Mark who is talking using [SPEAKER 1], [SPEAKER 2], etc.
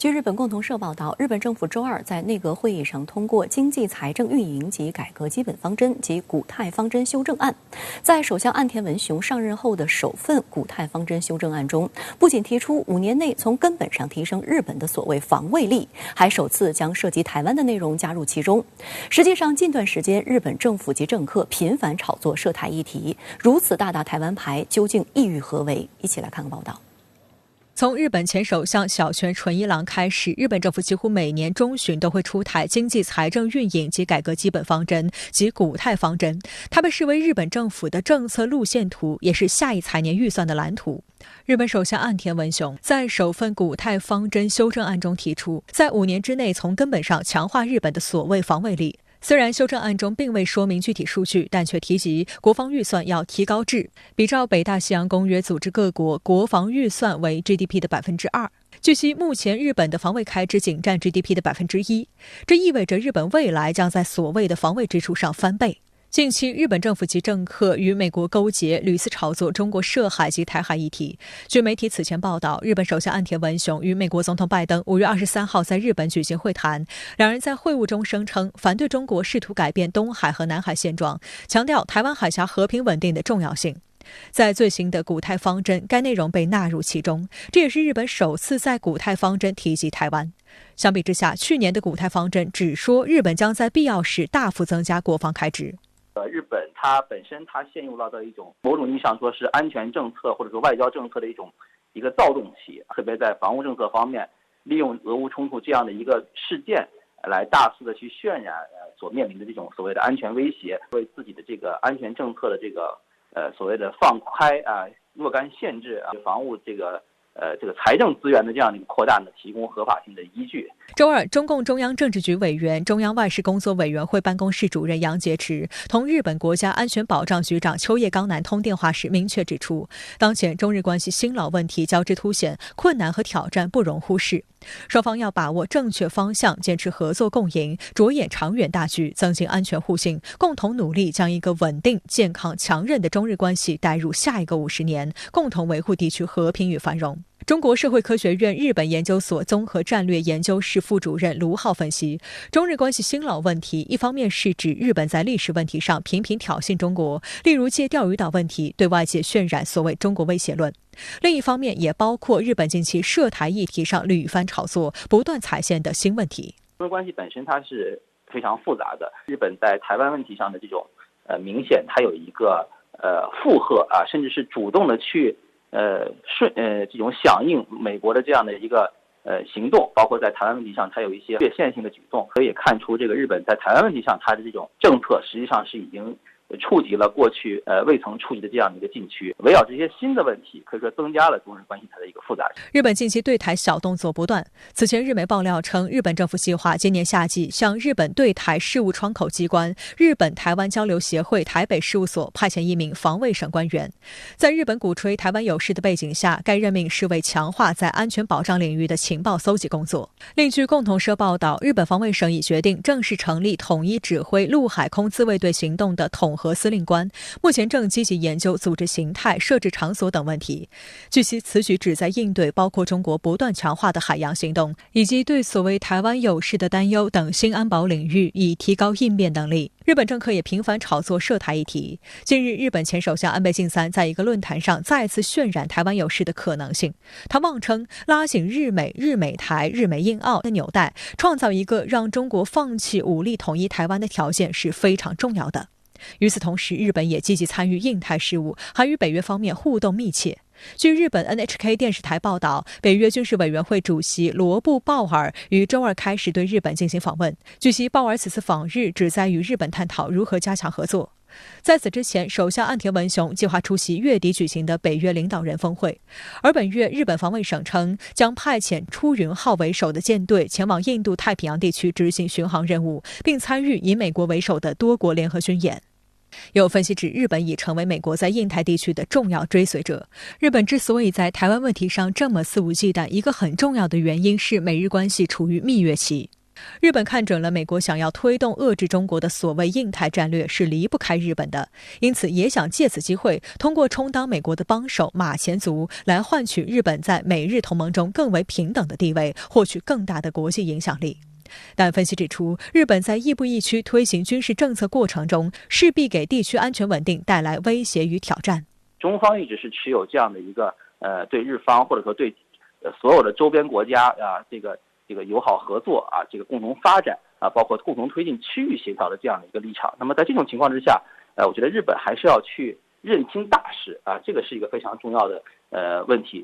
[SPEAKER 1] 据日本共同社报道，日本政府周二在内阁会议上通过经济财政运营及改革基本方针及古泰方针修正案。在首相岸田文雄上任后的首份古泰方针修正案中，不仅提出5年内从根本上提升日本的所谓防卫力，还首次将涉及台湾的内容加入其中。实际上，近段时间日本政府及政客频繁炒作涉台议题，如此大打台湾牌，究竟意欲何为？一起来看看报道。
[SPEAKER 2] 从日本前首相小泉纯一郎开始，日本政府几乎每年中旬都会出台经济财政运营及改革基本方针及古泰方针，它被视为日本政府的政策路线图，也是下一财年预算的蓝图。日本首相岸田文雄在首份古泰方针修正案中提出，在5年之内从根本上强化日本的所谓防卫力。虽然修正案中并未说明具体数据，但却提及国防预算要提高至比照北大西洋公约组织各国国防预算为 GDP 的2%。据悉，目前日本的防卫开支仅占 GDP 的1%，这意味着日本未来将在所谓的防卫支出上翻倍。近期，日本政府及政客与美国勾结，屡次炒作中国涉海及台海议题。据媒体此前报道，日本首相岸田文雄与美国总统拜登5月23号在日本举行会谈，两人在会晤中声称反对中国试图改变东海和南海现状，强调台湾海峡和平稳定的重要性。在最新的古泰方针，该内容被纳入其中，这也是日本首次在古泰方针提及台湾。相比之下，去年的古泰方针只说日本将在必要时大幅增加国防开支。
[SPEAKER 3] 日本它本身陷入到一种某种意义上说是安全政策或者说外交政策的一个躁动期，特别在防务政策方面，利用俄乌冲突这样的一个事件来大肆的去渲染所面临的这种所谓的安全威胁，为自己的这个安全政策的这个所谓的放开若干限制防务这个财政资源的这样的一个扩大呢，提供合法性的依据。
[SPEAKER 2] 周二，中共中央政治局委员、中央外事工作委员会办公室主任杨洁篪同日本国家安全保障局长秋叶刚男通电话时明确指出，当前中日关系新老问题交织凸显，困难和挑战不容忽视。双方要把握正确方向，坚持合作共赢，着眼长远大局，增进安全互信，共同努力将一个稳定、健康、强韧的中日关系带入下一个50年，共同维护地区和平与繁荣。中国社会科学院日本研究所综合战略研究室副主任卢浩分析，中日关系新老问题一方面是指日本在历史问题上频频挑衅中国，例如借钓鱼岛问题对外界渲染所谓中国威胁论；另一方面也包括日本近期涉台议题上屡番炒作、不断踩线的新问题。
[SPEAKER 3] 中日关系本身它是非常复杂的，日本在台湾问题上的这种明显它有一个附和甚至是主动的去这种响应美国的这样的一个行动，包括在台湾问题上它有一些越线性的举动，可以看出这个日本在台湾问题上它的这种政策实际上是已经触及了过去未曾触及的这样的一个禁区，围绕这些新的问题，可以说增加了中日关系它的一个复杂性。
[SPEAKER 2] 日本近期对台小动作不断，此前日媒爆料称，日本政府计划今年夏季向日本对台事务窗口机关日本台湾交流协会台北事务所派遣1名防卫省官员。在日本鼓吹台湾有事的背景下，该任命是为强化在安全保障领域的情报搜集工作。另据共同社报道，日本防卫省已决定正式成立统一指挥陆海空自卫队行动的统合司令官，目前正积极研究组织形态、设置场所等问题。据悉，此举旨在应对包括中国不断强化的海洋行动，以及对所谓台湾有事的担忧等新安保领域，以提高应变能力。日本政客也频繁炒作涉台议题。近日，日本前首相安倍晋三在一个论坛上再次渲染台湾有事的可能性。他妄称拉紧日美、日美台、日美印澳的纽带，创造一个让中国放弃武力统一台湾的条件是非常重要的。与此同时，日本也积极参与印太事务，还与北约方面互动密切。据日本 NHK 电视台报道，北约军事委员会主席罗布鲍尔于周二开始对日本进行访问。据悉，鲍尔此次访日旨在与日本探讨如何加强合作。在此之前，首相岸田文雄计划出席月底举行的北约领导人峰会，而本月日本防卫省称将派遣出云号为首的舰队前往印度太平洋地区执行巡航任务，并参与以美国为首的多国联合军演。有分析指，日本已成为美国在印太地区的重要追随者。日本之所以在台湾问题上这么肆无忌惮，一个很重要的原因是美日关系处于蜜月期。日本看准了美国想要推动遏制中国的所谓印太战略是离不开日本的，因此也想借此机会通过充当美国的帮手马前卒来换取日本在美日同盟中更为平等的地位，获取更大的国际影响力。但分析指出，日本在亦步亦趋推行军事政策过程中，势必给地区安全稳定带来威胁与挑战。
[SPEAKER 3] 中方一直是持有这样的一个对日方或者说对所有的周边国家这个友好合作这个共同发展包括共同推进区域协调的这样的一个立场。那么在这种情况之下，我觉得日本还是要去认清大势这个是一个非常重要的问题。